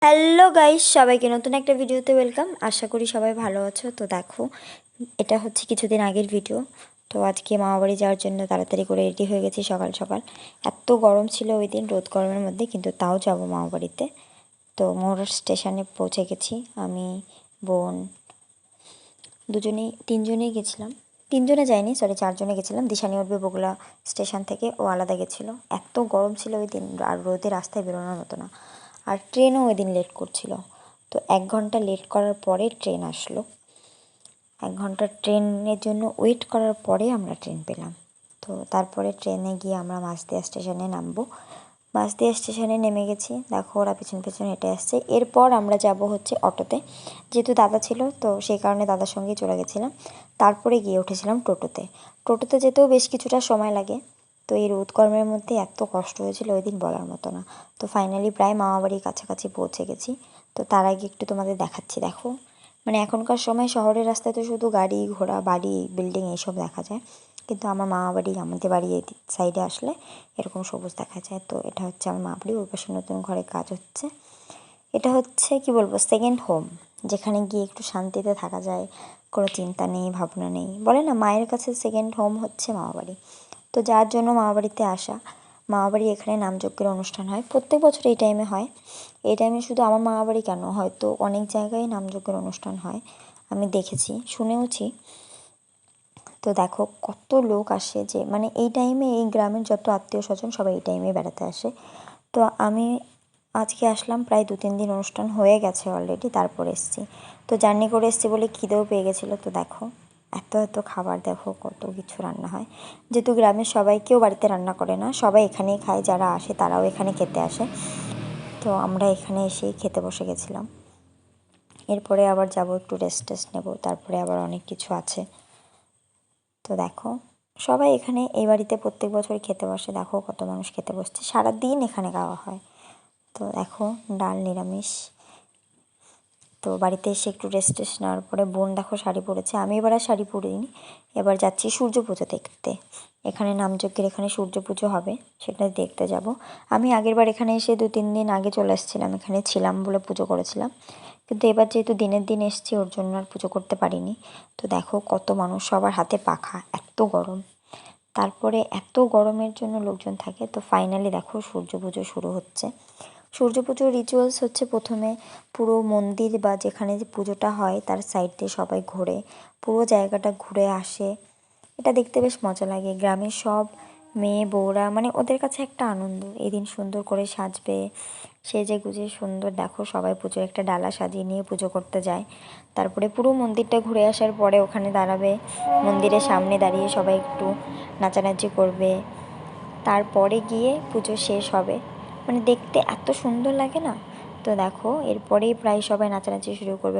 Hello guys, সবাইকে নতুন একটা ভিডিওতে ওয়েলকাম। আশা করি সবাই ভালো আছো। তো দেখো, এটা হচ্ছে কিছুদিন আগের ভিডিও। তো আজকে মামাবাড়ি যাওয়ার জন্য তাড়াতাড়ি করে রেডি হয়ে গেছি সকাল সকাল। এত গরম ছিল ওই দিন, রোদ গরমের মধ্যে, কিন্তু তাও যাবো মামাবাড়িতে। তো মোর স্টেশনে পৌঁছে গেছি। আমি, বোন, তিনজনেই গেছিলাম। তিনজনে যাইনি, সরি, চারজনে গেছিলাম। দিশানি উঠবে বগুড়া স্টেশন থেকে, ও আলাদা গেছিলো। এত গরম ছিল ওই দিন, আর রোদে রাস্তায় বেরোনোর মতো না। আর ট্রেনও ওই দিন লেট করছিল। তো 1 ঘন্টা লেট করার পরে ট্রেন আসলো। 1 ঘন্টা ট্রেনের জন্য ওয়েট করার পরে আমরা ট্রেন পেলাম। তো তারপরে ট্রেনে গিয়ে আমরা মাঝদিয়া স্টেশনে নামবো। মাঝদিয়া স্টেশনে নেমে গেছি। দেখো, ওরা পেছন পেছন হেঁটে আসছে। এরপর আমরা যাব হচ্ছে অটোতে। যেহেতু দাদা ছিল, তো সেই কারণে দাদার সঙ্গেই চলে গেছিলাম। তারপরে গিয়ে উঠেছিলাম টোটোতে। টোটোতে যেতেও বেশ কিছুটা সময় লাগে। তো এই রোদ গরমের মধ্যে এত কষ্ট হয়েছিল ওই দিন বলার মতো না। তো ফাইনালি প্রায় মামাবাড়ির কাছাকাছি পৌঁছে গেছি। তো তার আগে একটু তোমাদের দেখাচ্ছি। দেখো, মানে এখনকার সময় শহরের রাস্তায় তো শুধু গাড়ি ঘোড়া, বাড়ি, বিল্ডিং এইসব দেখা যায়। কিন্তু আমার মামাবাড়ি, আমাদের বাড়ি এই সাইডে আসলে এরকম সবুজ দেখা যায়। তো এটা হচ্ছে আমার মামাবাড়ি। ওই পাশে নতুন ঘরে কাজ হচ্ছে। এটা হচ্ছে কি বলবো, সেকেন্ড হোম, যেখানে গিয়ে একটু শান্তিতে থাকা যায়। কোনো চিন্তা নেই, ভাবনা নেই। বলে না, মায়ের কাছে সেকেন্ড হোম হচ্ছে মামাবাড়ি। তো যার জন্য মামাবাড়িতে আসা। মামাবাড়ি এখানে নামযজ্ঞের অনুষ্ঠান হয় প্রত্যেক বছর এই টাইমে হয়। এই টাইমে শুধু আমার মামাবাড়ি কেন, হয়তো অনেক জায়গায় নামযজ্ঞের অনুষ্ঠান হয়। আমি দেখেছি, শুনেওছি। তো দেখো কত লোক আসে, যে মানে এই টাইমে এই গ্রামের যত আত্মীয় স্বজন সবাই এই টাইমে বেড়াতে আসে। তো আমি আজকে আসলাম, প্রায় 2-3 দিন অনুষ্ঠান হয়ে গেছে অলরেডি, তারপর এসেছি। তো জার্নি করে এসেছি বলে খিদেও পেয়ে গেছিলো। তো দেখো, এত এত খাবার, দেখো কত কিছু রান্না হয়। যেহেতু গ্রামের সবাই কেউ বাড়িতে রান্না করে না, সবাই এখানেই খায়। যারা আসে তারাও এখানে খেতে আসে। তো আমরা এখানে এসেই খেতে বসে গেছিলাম। এরপরে আবার যাব, একটু রেস্ট নেবো, তারপরে আবার অনেক কিছু আছে। তো দেখো, সবাই এখানে এই বাড়িতে প্রত্যেক বছরই খেতে বসে। দেখো কত মানুষ খেতে বসছে, সারাদিন এখানে খাওয়া হয়। তো দেখো, ডাল নিরামিষ। তো বাড়িতে এসে একটু রেস্ট নেওয়ার পরে বোন দেখো শাড়ি পরেছে। আমি এবার আর শাড়ি পরিনি। এবার যাচ্ছি সূর্য পুজো দেখতে। এখানে নামযজ্ঞের এখানে সূর্য পুজো হবে, সেটা দেখতে যাব। আমি আগেরবার এখানে এসে 2-3 দিন আগে চলে এসেছিলাম, এখানে ছিলাম বলে পুজো করেছিলাম। কিন্তু এবার যেহেতু দিনের দিন এসেছি, ওর জন্য আর পুজো করতে পারিনি। তো দেখো কত মানুষ, সবার হাতে পাখা, এত গরম। তারপরে এত গরমের জন্য লোকজন থাকে। তো ফাইনালি দেখো, সূর্য পুজো শুরু হচ্ছে। সূর্য পুজোর রিচুয়ালস হচ্ছে, প্রথমে পুরো মন্দির বা যেখানে যে পুজোটা হয় তার সাইড দিয়ে সবাই ঘোরে, পুরো জায়গাটা ঘুরে আসে। এটা দেখতে বেশ মজা লাগে। গ্রামের সব মেয়ে বউরা, মানে ওদের কাছে একটা আনন্দ। এদিন সুন্দর করে সাজবে, সেজে গুজে সুন্দর। দেখো সবাই পুজোর একটা ডালা সাজিয়ে নিয়ে পুজো করতে যায়। তারপরে পুরো মন্দিরটা ঘুরে আসার পরে ওখানে দাঁড়াবে, মন্দিরের সামনে দাঁড়িয়ে সবাই একটু নাচানাচি করবে। তারপরে গিয়ে পুজো শেষ হবে। মানে দেখতে এত সুন্দর লাগে না। তো দেখো, এরপরেই প্রায় সবাই নাচানাচি শুরু করবে।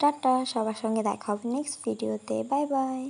টাটা, সবার সঙ্গে দেখা হবে নেক্সট ভিডিওতে, বাই বাই।